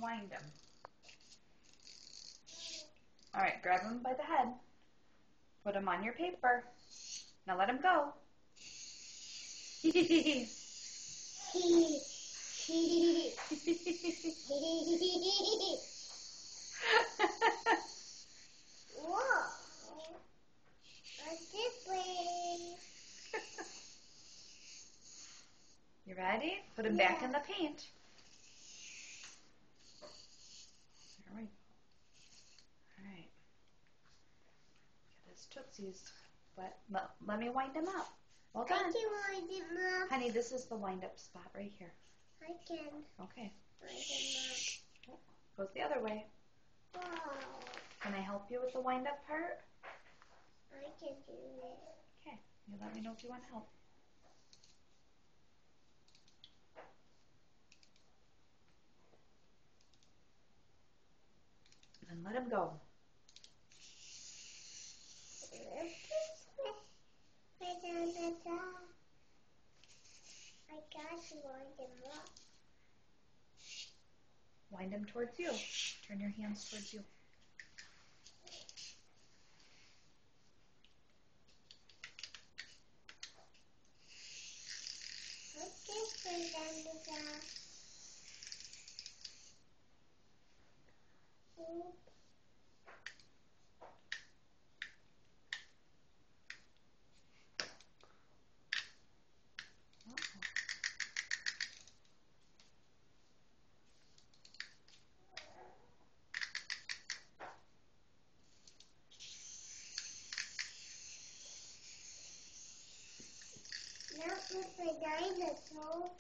Wind him. All right, grab him by the head. Put him on your paper. Now let him go. Whoa. What's this way? You ready? Put him back in the paint. There we go. All right. Get his tootsies. But let me wind him up. Well done. I can wind him up. Honey, this is the wind up spot right here. I can Okay. wind him up. Goes the other way. Wow. Can I help you with the wind up part? I can do it. Okay. You let me know if you want help. And let him go. I got to wind him up. Wind him towards you. Turn your hands towards you. What's this way down the top? Not with the dinosaur.